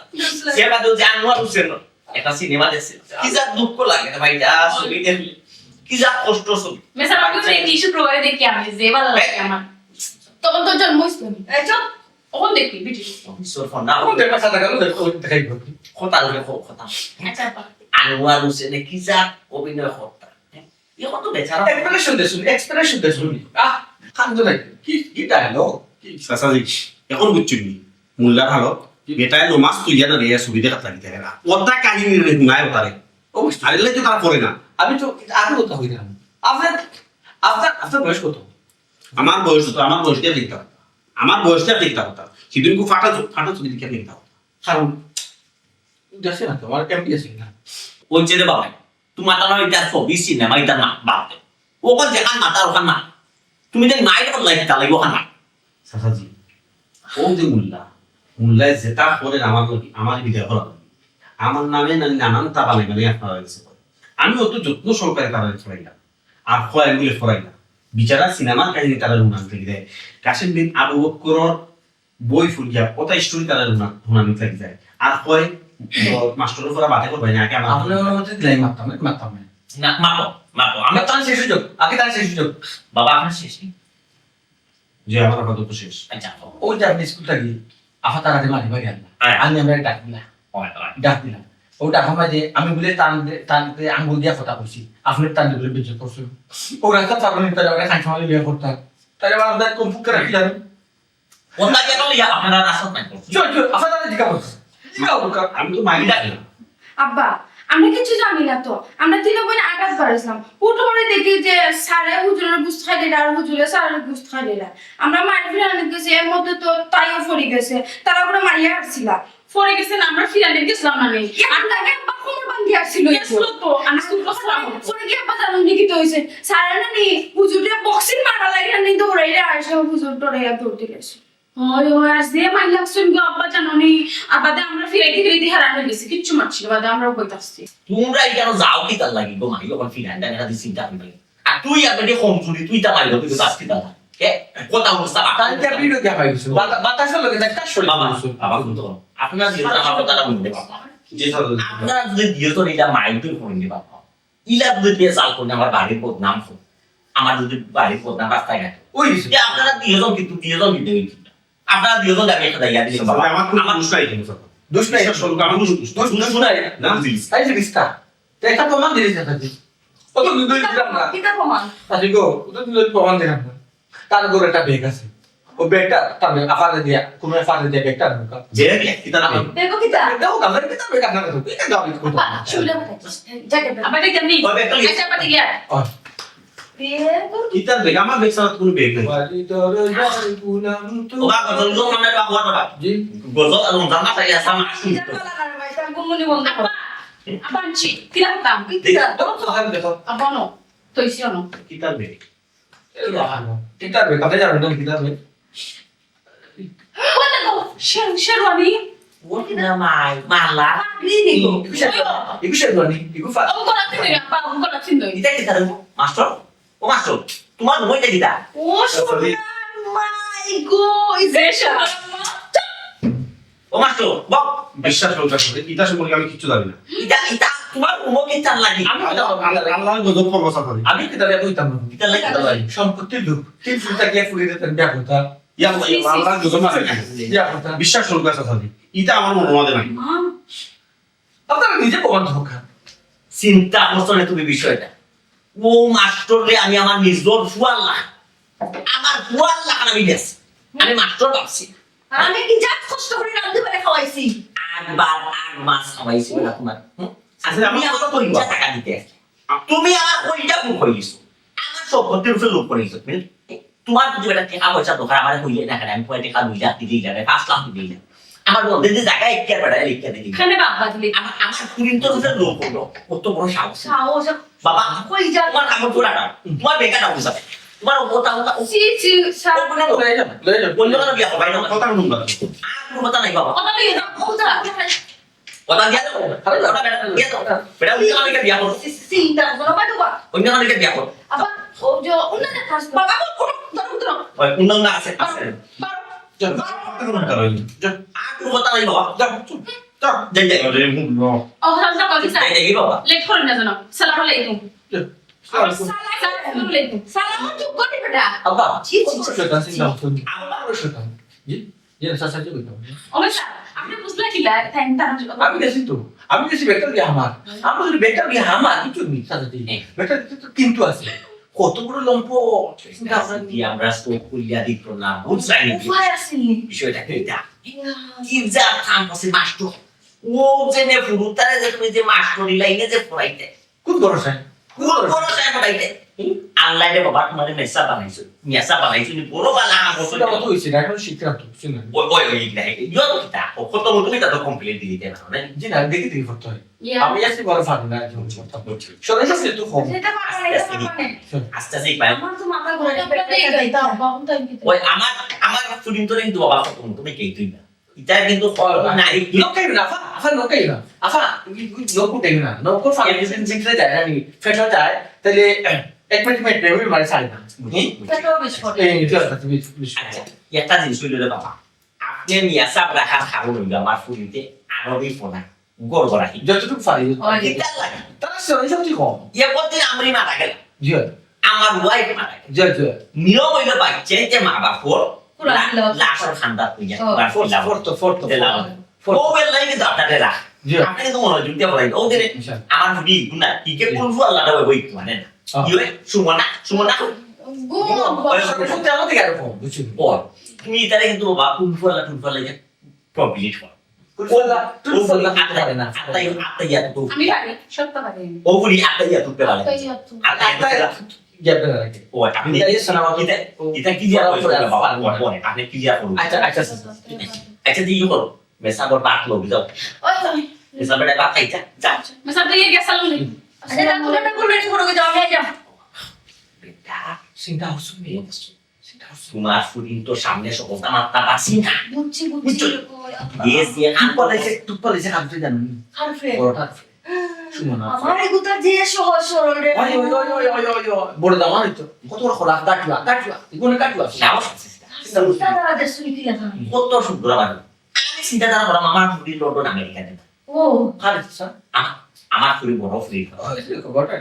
সেটা তো জানোয়ার হোসেন একটা সিনেমা দেখছে কি যা দুঃখ লাগে না ভাইটা ছবি দেখলে কি যা কষ্ট ছবি
মেসা বাকি তো এই শুক্রবারে দেখি আমি যে ভালো লাগে আমার তখন তো জন্ম হইছিল
এই চল
ওখান দেখি ভিডিও
ঈশ্বর ফোন না
কোন দেখা সাদা গেল দেখো দেখাই
কথা বলে কথা
আচ্ছা
আনোয়ার হোসেনে কি যা অভিনয় করতা এখন তো বেচারা
এক্সপ্রেশন দেশুন আহ খান্দো নাই কি কি ডায়লগ কি
সাসাদি এখন বুঝছি মোল্লার হালত বেটায় নমাজ তুইয়া না রে সুবিধা কাটা দিতে না ওটা কাহিনী রে নাই ওটারে
অবশ্যই
আর এলে তো তারা পড়ে না
আমি তো আগে কথা হইলাম আপনার আপনার আপনার বয়স কত
আমার বয়সটা দেখতে হতো আমার বয়সটা দেখতে হতো সেদিন খুব ফাটা চুরি দিকে দেখতে হতো
কারণ দেখছে না তো আমার এমপি আছে না
বলছে রে বাবা তোমার তো এটা ছবি সিনেমা এটা না বাদ ওখান যেখান মাতার ওখান না তুমি যে নাইট লাইফ চালাই ওখান না
সাসাজি ও যে মোল্লায় যেটা করেন আমার বিদায় করা আমার নামে নানান টাকা লাগে মানে আপনারা কাছে আমি অত যত্ন সহকারে তারা ফরাইলাম আর খোয়াই গুলি ফরাইলাম বিচারা সিনেমার কাহিনী তারা রুনান থেকে দেয় কাশেম বিন আবু বকরের বই ফুলিয়া ওটা স্টোরি তারা রুনান থেকে যায় আর কয় মাস্টারের পরে বাধা করবে না আগে আমার
আপনার মধ্যে দিলাই মারতাম না
না মাপো মাপো আমি
আমার তার শেষ সুযোগ আগে তার শেষ সুযোগ
বাবা আপনার শেষ
যে আমার আপাতত শেষ
আচ্ছা
ওই যে আপনি স্কুল থাকি আফা তার আগে মারি বাড়ি আনলাম
হ্যাঁ।
আমি আমরা ডাক দিলাম ডাক দিলাম ও টাকা মাঝে আমি বলে টানতে আঙ্গুল দিয়া কথা কইছি আপনি টানতে বলে বেঁচে করছো ও রাস্তা চাপানি তারা ওরা খাই সমালি বিয়ে করতাম তাই আমার আপনার কম ফুকে রাখি জানেন
ওটা কেন লিয়া আপনারা রাস্তা নাই
চল চল আফা তারা জিজ্ঞা করছে
আমি তো মাইন্ড রাখি না
আব্বা আমরা কিছু জানি না তো আমরা তিন বোন আকাশ বাড়াইছিলাম উঠো পরে দেখি যে সারে হুজুরের গুস্ত খাই দিলা আর হুজুরে সারের গুস্ত খাই দিলা আমরা মারি ফিরানি গেছি এর মধ্যে তো তাইও ফরি গেছে তারা করে মারিয়া আসছিলা
পরে গেছেন আমরা ফিরানে গেছিলাম না নেই
আপনাকে আব্বা কোমর বান্ধি আসছিল
গেছিল তো আমি স্কুল করছিলাম
পরে কি আব্বা জানো নাকি তো হইছে সারে না নি হুজুরে বক্সিং মারা লাগে না নি দৌড়াইরা আসে হুজুর দৌড়াইয়া দৌড়তে গেছে
ওই ওই আজ দিয়ে মাইল লাগছেন গো আব্বা জানোনি আবাদে আমরা ফিরাইতে হারান হয়ে গেছি কিচ্ছু মারছিল বাদে আমরা বইতে আসছি
তোমরা কেন যাও কি তার লাগি গো মাই ওখান ফিরান দেন এটা চিন্তা করি আর তুই আপনি কম চুরি তুই তা মাইলো তুই আজকে দাদা কে কথা বলছ
তার যে আপনি লোকে পাই গেছো বাতাসের লোকে একটা শরীর
বাবা
গেছো
বাবা কিন্তু আপনারা দিয়ে আমার কথাটা বলতে বাবা
যে স্যার
আপনারা যদি দিয়ে তো এটা মাইল তুই করে নি বাবা ইলা যদি দিয়ে চাল করে আমার বাড়ির বদনাম হয় আমার যদি বাড়ির বদনাম রাস্তায় ঘাটে
ওই
যে আপনারা দিয়েজন কিন্তু দিয়েজন দিতে আপনারা দিয়েজন আমি একটা দাইয়া দিলাম বাবা
আমার কোনো দোষ নাই কিন্তু স্যার
দোষ নাই
সরকার আমার কোনো দোষ
দোষ নাই
না দিস
তাই যে রিস্তা এটা প্রমাণ দিলে যাচ্ছে কত দুধ দিলাম না
কিতা প্রমাণ
আজি গো কত দুধ প্রমাণ দিলাম না তার গো একটা ব্যাগ আছে ও ব্যাগটা তার আফারে দিয়া কোন আফারে দিয়া ব্যাগটা ঢোকা
যে কিতা না
দেখো কিতা
দাও কামরে কিতা ব্যাগ আপনার তো এটা দাও কি করতে
শুলে জায়গা
আবার দেখেন নি
কবে একটা লিখে-
আচ্ছা আবার গিয়া
দেখো
কিতা বেগ আমার বেগ ছাড়া কোনো বেগ নাই
বাড়ি তোর যাই গুলাম তো
ওবা গজল গজল মানে বাবা বাবা
জি
গজল আর জানা তাই আসা না
কিতা পালা না ভাই তার গুমনি বন্ধ কর
আব্বা আব্বা আনছি কিরা হতাম
কিতা
তো তাহলে দেখো
আব্বা নো তৈছি অনো
কিতা বেগ
কিতা ব্যাগ আপনি জানেন না কিতা ব্যাগ
বলে গো শেরওয়ানি
ওটা মাই মালা
গ্রিনি গো
ইকু শেরওয়ানি ইকু ফা
ও গলা তিন আব্বা ও গলা তিন দই
এটা কি তার মাস্টার ও মাস্টার তোমার বইটা দিদা
ও সোনার মাই গো ইজ
যে শেরওয়ানি
ও মাস্টার বক
বিশ্বাস করতে হবে এটা সম্পর্কে আমি কিছু জানি না
এটা তোমার উমকে চাল লাগি
আল্লাহর গজব প্রবসা করে
আমি কিতা ব্যাগ হইতাম না
এটা লাগি দাদা ভাই
সম্পত্তির লোক তিন ফুলটা গিয়ে ফুলে দিতেন ব্যাগ হইতা
ইয়া আল্লাহর গজব না
ইয়া হইতা
বিশ্বাস করতে আছে এটা আমার মনে হয় না
আপনারা নিজে প্রমাণ হোক
চিন্তা করছো না তুমি বিষয়টা ও মাস্টারে আমি আমার নিজর ফুয়াল লাখ আমার ফুয়াল লাখ আমি দেশ আমি মাস্টার ভাবছি
আমি কি জাত কষ্ট করে রাঁধতে পারে খাওয়াইছি
একবার 8 মাস খাওয়াইছি না তোমার আচ্ছা আমি আমার কইটা টাকা দিতে আসছি তুমি আমার কইটা ভুল কইছো আমার সম্পত্তির উপরে লোক করেছো তোমার যদি একটা টাকা পয়সা দরকার আমার কইলে না কেন আমি কয় টাকা 2 লাখ দিই না 5 লাখ দিই না আমার বন্ধু যে জায়গায় একটা বেড়া লিখে দিই
খানে বাবা দিলি
আমার কুড়িন তো উপরে লোক হলো কত বড় সাহস
সাহস
বাবা
কই যা
তোমার কামড় তোলাটা তোমার বেকারটা বুঝাবে তোমার ওটা ওটা
সি সি সারা
লয়ে যান লয়ে যান
অন্য কোনো বিয়া হবে না
কথা শুনুন না
আর কোনো কথা নাই বাবা
কথা লইয়া দাও ওটা
কথা দিয়া দাও ওটা বেটা দিয়া দাও বেটা অন্য কাউকে বিয়া করো
চিন্তা করো বাবা বাবা
অন্য কাউকে বিয়া করো
আবা ও যে উন্নতে কাজ বাবা ধরো ধরো
ওই অন্য না আছে আছে আর কোনো কথা নাই বাবা যাও যাও যাই যাই
ও হামজা কবি সাই
যাই যাই বাবা
লেট করুন না জানো সালাম আলাইকুম সালাম আলাইকুম
সালাম চুপ করে বেটা
আব্বা
ছি ছি
শয়তান সিং দাও তুমি
আব্বা
শয়তান জি জি সাসা জি কইতাম
ওমে স্যার আপনি বুঝলা কি লা থ্যাংক তার
আমি গেছি তো আমি গেছি বেটার গিয়ে আমার আমার যদি বেটার গিয়ে আমার কিছু নেই সাসা জি বেটার তো কিন্তু আছে কত বড় লম্প
কি আমরা তো কুলিয়া দিত না বুঝছাই নি
উপায় আসেনি
বিষয়টা কি এটা কি যা কাম আছে মাস্টার ও যে নে ফুরুতারে যে তুমি যে মাস্টারি লাইনে যে পড়াইতে
খুব বড় সাহেব
কোন কোন সাহেব পড়াইতে আল্লাহ রে বাবা তোমারে মেসা বানাইছো মেসা বানাইছো নি বড় বালা বসে
সেটা অত হয়েছে না এখন শিক্ষার্থী বুঝছেন না
ওই নাই ইয়ো কিতা কত তুমি তা তো কমপ্লিট দিয়ে দিতে না
জি না দেখি দেখি করতে হয় আমি আসলে বড় ফাঁকি না একজন করতে বলছি সবাই আসলে একটু কম
সেটা পারবে না, এটা পারবে না।
আস্তে আস্তে পাই
আমার তো মাথা ঘুরে
ওই আমার ফুডিং তো কিন্তু বাবা তুমি কে তুই না এটা কিন্তু নাই
লোকাই না আফা লোকাই না আফা লোক উঠে না লোক ফাঁকি যদি জিততে যায় না নি ফেটা যায় তাহলে এক মিনিট প্রেমে মারে ছাড়ে না
পেটও বেশ করে।
এই তো তুমি
আচ্ছা একটা জিনিস হইল রে বাবা আপনি মিয়াসাব রাখার কারণ হইল আমার ফুডিতে আরবি ফোনা গড়গড়াহি
যতটুকু পারি
এটা লাগে
তারা সবাই সব ঠিক কম
এ করতে আমরি মারা গেল
জি
আমার ওয়াইফ মারা গেল
জি জি
নিয়ম হইল বাচ্চা যে মা বাপর লাশর খান্দা হইয়া
ফোর্থ
ও বেল লাগে দাঁড়াতে রাখ
জি
আপনি কিন্তু মনোযোগ দিয়ে বলেন ওদের আমার ফুডি গুনা কি কে কোন ফুল আল্লাহ বই মানে না কি হয় সুমনা
সত্যি আমাদের কেন কম বুঝছি
ও তুমি তারে কিন্তু বাবা কোন ফুল লাগে কমপ্লিট কর আত্মাইয়া তো
আমি পারি সত্য পারি
ও ফুলি আত্মাইয়া তো পেলা আত্মাইয়া
গ্যাপ না রাখে
ও আপনি এটা কি দিয়া বাবা আপনি কি দিয়া করুন
আচ্ছা
আচ্ছা দিয়ে করো মেসাবর বাত লোক যাও মেসাবর বাত খাইছা যা
মেসা দিয়ে গেছাল নি
সেটা পুরোটা করবে নি করে যাও আমি যাও।
বেটা
চিন্তা হচ্ছে
তোমার ফুরিন তো সামনে সকল আমার তা বাসি না
বুঝছি
ইয়েস ইয়ে কাম করাইছে
তুই পালিছে কাম তুই জানো
খারফে
বড়টা সুমনা
আমার এগুতা যে সহজ সরল রে
ওই বড় দামা হইতো কত বড় খোলা কাটলা ইগুনে কাটলা
সাহস
চিন্তা দ্বারা যে সুইতি লাগা
কত সুন্দর আমার আমি চিন্তা ধারা করাম আমার ফুরি লন্ডন আমেরিকাতে
ও
খালি স্যার
আমার ফুরি বড় ফুরি
খবরটা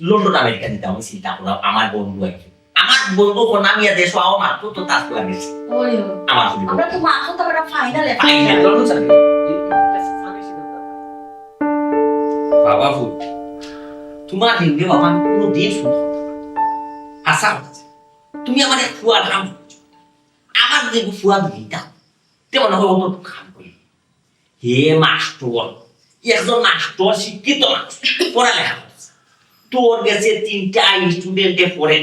লন্ডন আমেরিকা দিতে আমি চিন্তা করলাম আমার বন্ধু আছে আমার বন্ধু কোন নামিয়া দেশ আও মাত্র তো তাস লাগেছে
ওই
আমার ফুরি
আমরা তো মা কথা বড় ফাইনালে
ফাইনাল
লন্ডন স্যার
বাবা ফুল তোমার হিন্দি বাবা আমি কোনো দিন শুনবো আশা হচ্ছে তুমি আমার এক ফুয়ার নাম আমার যে ফুয়া দিটা তেমন হয় অত খাম করি হে মাস্টার একজন মাস্টার শিক্ষিত মানুষ পড়ালেখা করছে তোর কাছে 3টা স্টুডেন্টে পড়ে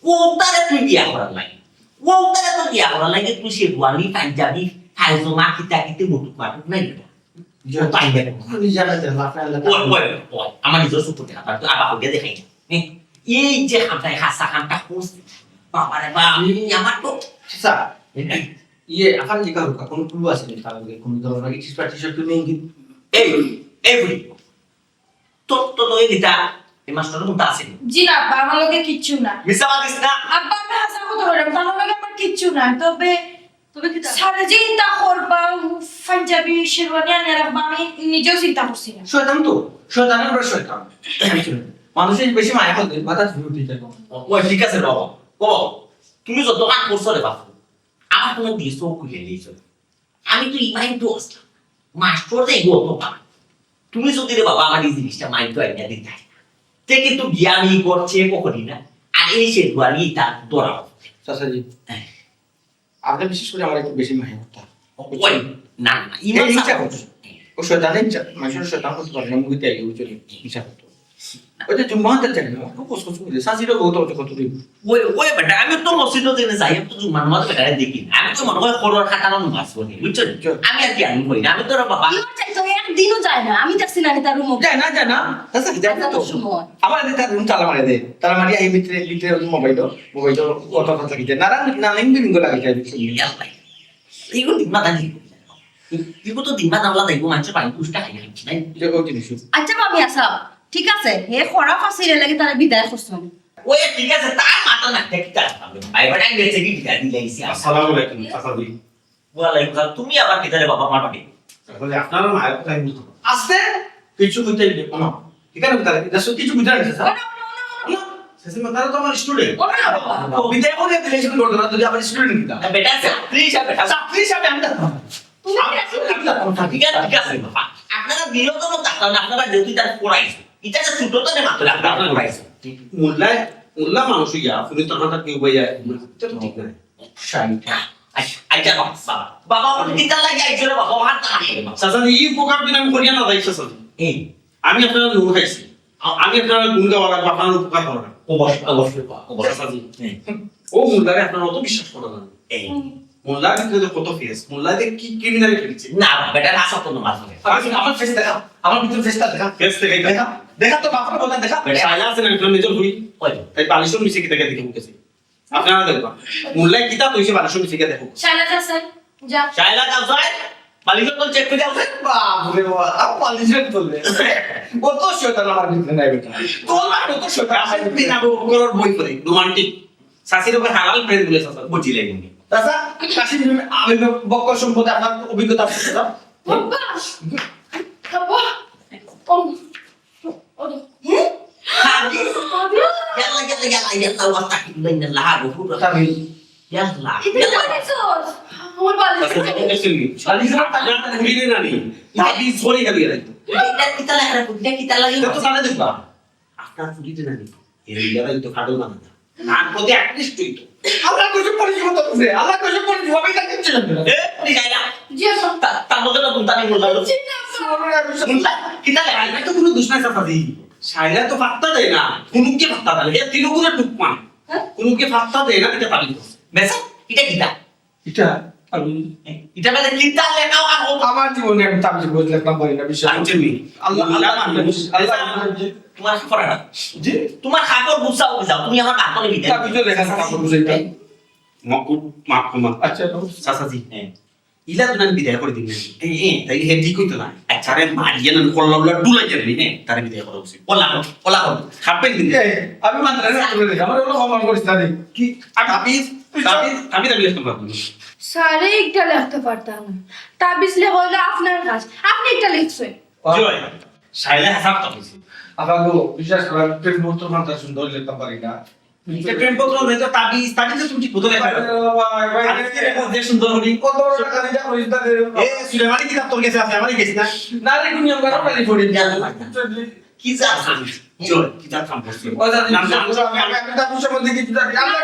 ওটারে তুই বিয়া করার লাগে ওটারে তো বিয়া করার লাগে তুই সে গোয়ালি পাঞ্জাবি ফাইজমা কিতা কিতে মুটুক মাটুক নাই আমার নিজের সুপুতে খাবার তো আবার হয়ে দেখাই এই যে খামটাই হাসা খামটা করছে বাবারে বা আমার তো
স্যার ইয়ে আকার লিখা হোক কোন ক্লু আছে নি তাহলে কোন ধরনের কিছু টি-শার্ট নেই কি
এই এই বুড়ি তোর তো লই দিতা এই মাস্টার কোনটা আছে
জি না আব্বা আমার লগে কিচ্ছু না
মিসাবা দিস না
আব্বা আমি হাসা কথা বললাম তার লগে আমার কিচ্ছু না তবে
তুমি কি
সারা যে চিন্তা করবা পাঞ্জাবি শেরওয়ানি আনি রাখবা আমি নিজেও চিন্তা করছি না
শয়তান তো শয়তানের বড় শয়তান মানুষের বেশি মায়া করে মাথা ঘুরতে যায়
ও ঠিক আছে বাবা বাবা তুমি যত কাজ করছো রে বাবা আমার কোনো দিস তো খুলে দিয়েছ আমি তো ইমাইন তো মাস্টার দেই গো তো তুমি যদি রে বাবা আমার এই জিনিসটা মাইন্ড তো আইডিয়া দিতে তে কিন্তু জ্ঞানী করছে কখনই না আর এই সে গোয়ালি তার দৌড়াও
চাচাজি আপনি বিশেষ করে আমার একটু বেশি মায়া করতে
ওই না না ইমান
ইচ্ছা করতো ও শয়তানের ইচ্ছা মানুষের শয়তান করতে পারে না মুভিতে আগে উচলে ইচ্ছা করতো ওই যে জুম্মাতে জানি না খুব কষ্ট করে সাজিরও বহুত কত দিন
ওই বেটা আমি তো মসজিদে জেনে যাই আমি তো জুম্মার নামাজ বেটারে দেখি না। আমি তো মনে হয় খরর খাটানো নামাজ পড়ি বুঝছো আমি আর কি আমি করি না আমি তো বাবা
ইওর চাই তো একদিনও যায় না আমি দেখছি না তার রুম
যায় না চাচা যায় না তো আমার তার রুম তালা মারে দে তালা মারি এই ভিতরে লিখতে মোবাইল অত কথা লিখতে না না লিঙ্গ লাগে যায়
এইগুলো দিন মাথা দিই এগুলো তো দিন মাথা আমরা দেখবো মানুষের পানি পুষ্টা খাই নাই
যে ওই জিনিস
আচ্ছা ভাবি আসা ঠিক আছে হে খরা ফাসিরে লাগি তারা বিদায় করছেন
ওই ঠিক আছে তার মাথা না দেখতে ভাই বেটা গেছে কি বিদায় দিলাইছি
আসসালামু আলাইকুম চাচাজি
ওয়ালাইকুম আসসালাম তুমি আবার কিদারে বাবা আমার পাটি
তাহলে আপনারা মায়ের কথা আমি বুঝতে পারছি।
আসতে কিছু কইতে দিলে কোনো ঠিক আছে বুঝা এটা সত্যি কিছু বুঝা নিছে স্যার
সেসিমা তারা তো আমার স্টুডেন্ট
বিদায় করে দিলে কিছু করতে না যদি আমার স্টুডেন্ট কিটা
বেটা ছাত্রী হিসাবে বেটা
চাকরি হিসাবে আমি
ঠিক আছে ঠিক আছে বাবা আপনারা বিনোদন থাকলেন আপনারা যেহেতু তার পড়াইছে এটা যে ছোট তো নেই মাত্র আপনারা পড়াইছে
মোল্লা মানুষ ইয়া ফুলি তো কথা কেউ বইয়া তো ঠিক না
শাইটা
আইটা বাবা বাবা আমার কিতা লাগে আইছো রে বাবা হাত না
চাচা এই উপকার দিন আমি করিয়া না যাই চাচা
এই
আমি আপনার নুন খাইছি আমি আপনার গুণ গাওয়া লাগবে আপনার উপকার করা লাগবে।
অবশ্যই
চাচাজি ও মোল্লারে আপনার অত বিশ্বাস করা না
এই
মোল্লার ভিতরে কত ফেস মোল্লারে কি ক্রিমিনাল ফেলছে
না বেটা রাসা তো না মারবে
আমার ফেস দেখা আমার ভিতরে ফেসটা দেখা
ফেস থেকে
দেখা দেখা তো বাপরে বলেন দেখা
সাইলা আছে না আপনার নিজের হই
ওই
তাই বালিশন মিশে কি দেখে দেখে মুখেছে আপনারা দেখবা মোল্লাই কিতা তৈছে বালিশন মিশে কি দেখো
শালা যাচ্ছে যা
চাইলা কাজ হয় বালিশ তো চেক করে আছে
বাপরে বাবা আর পালিশের তোলে কত শয়তান আমার ভিতরে নাই বেটা তোলা কত শয়তান
আসলে বিনা উপকরণ বই করে রোমান্টিক শাসির উপর হালাল প্রেম বলে চাচা
বুঝিলে কিন্তু
দাদা কাশিম আমি বক্কর সম্পর্কে আপনার অভিজ্ঞতা আছে দাদা
বাবা বাবা
হাবি yalla wastaghfirullah ghafurur rahim yalla
আমার বালিশ
ঘুরিয়ে না নি ভাবি সরি খালি রাখতো
kita lagi
তো জানা দেখবা আপনার ঘুরিয়ে না নি এর ইয়ারাই তো কাটল না আর প্রতি অ্যাটলিস্ট তুই তো
আল্লাহ কইছে পরিচিত হচ্ছে আল্লাহ কইছে পরিচিত হবে এটা কিচ্ছু জানবে না
ni kaya
জি বাবা
tak mau kena punta ni mulai lu kita lagi
Shaila তো কোনো দোষ নাই চাচাজি শাইলা তো পাত্তা দেয় না কুনুকে পাত্তা দেয় এ তিনগুলো টুকমান কুনুকে পাত্তা দেয় না এটা পালি
besok kita
এটা আমি
kita pada kita le kau kan
আমার জীবনে আমি তাবিজ বুঝলাম পারি না বিশ্বাস
লাঞ্চের মি
আল্লাহ
আল্লাহ
আল্লাহ
তোমার খাবার ada
জি
তোমার খাবার বুঝাও তুমি আমার কাতলে দিতে
তাবিজ লেখা থাকে বুঝাইতা
মকু মাফ কমা
আচ্ছা
চাচাজি ইলা তো আমি বিদায় করে দিন তাই হে ঠিক হইতো না আরে মারিয়া না কল্লাউলা ডুলাই যাবি হ্যাঁ তারে বিদায় করা উচিত
olah
খাবেন দিন
আমি মানতে না আমার হলো ক্ষমা করিস না কি
আমি লিখতে পারবো না
সারে একটা লিখতে পারতাম না তাবিজ লে হলো আপনার কাজ আপনি একটা লিখছেন
জয় শাইলা হাসাব তো হইছে
আপাগো বিশ্বাস করা প্রেম মন্ত্র মানতে সুন্দর লিখতে পারি না
এটা প্রেম পত্র নেই তো তাবিজ তো তুমি ঠিক বদলে পারবে
ভাই
আরে কি রেকর্ড দেখ সুন্দর হলি
কত টাকা দিটা করিস না
এ সুলেমানি কিতাব তোর কাছে আছে আমারই গেছি না
না রে কোন নিয়ম করা পারি পড়ি
কি জানো
জয় কিতাব থাম বসে
ও জানি আমি তার সম্বন্ধে কিছু জানি আল্লাহ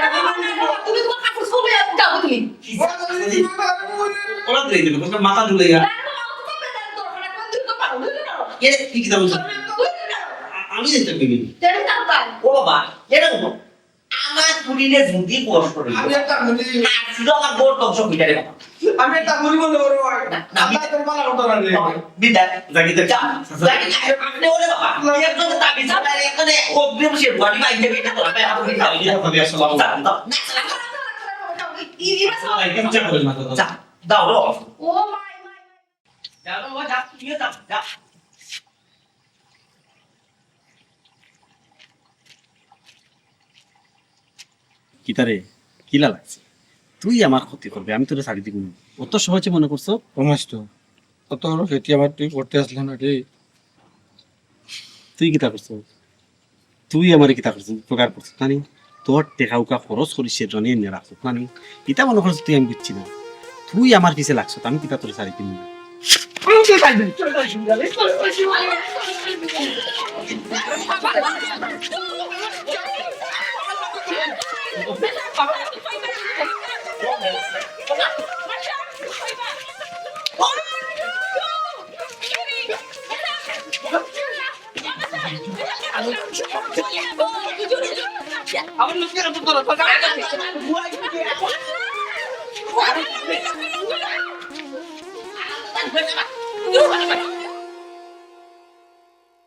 তুমি তোমার কাপড় খুলে যাও তুমি
ওরা দিই দেবে কোন মাথা ঝুলে গা
ये
কি কিতাব বলছ আমি দেখতে পেনি
ও বাবা এটা তো আমার পুরিনে ঝুঁকি পোস্ট করে
আমি একটা মুলি
শুধু আমার বোর কংস বিটারে বাবা
আমি একটা মুলি বলে বড় ভাই আমি তোর মালা করতে না রে
বিদায়
জাগিতে
আপনি ওরে বাবা একজন তাবি সাবারে এখানে অগ্রিম সে বডি বাইতে বেটা তো আমি আপনি তাবি
তাবি আসসালামু আলাইকুম ইচ্ছা করে না
যা দাও রো
ও মাই মাই
যা বাবা যা তুই যা
কিতারে কিলা লাগছে তুই আমার ক্ষতি করবে আমি তোরে ছাড়ি দিব না অত সহজে মনে করছো
সমস্ত কত বড় ফেটি আমার তুই করতে আসলে না রে
তুই কিতা করছো তুই আমার কিতা করছো প্রকার করছো জানি তোর টেকা উকা খরচ করি সে জনে এনে রাখছো জানি কিতা মনে করছো তুই আমি বুঝছি না তুই আমার পিছে লাগছো আমি কিতা তোরে ছাড়ি দিব না
আমার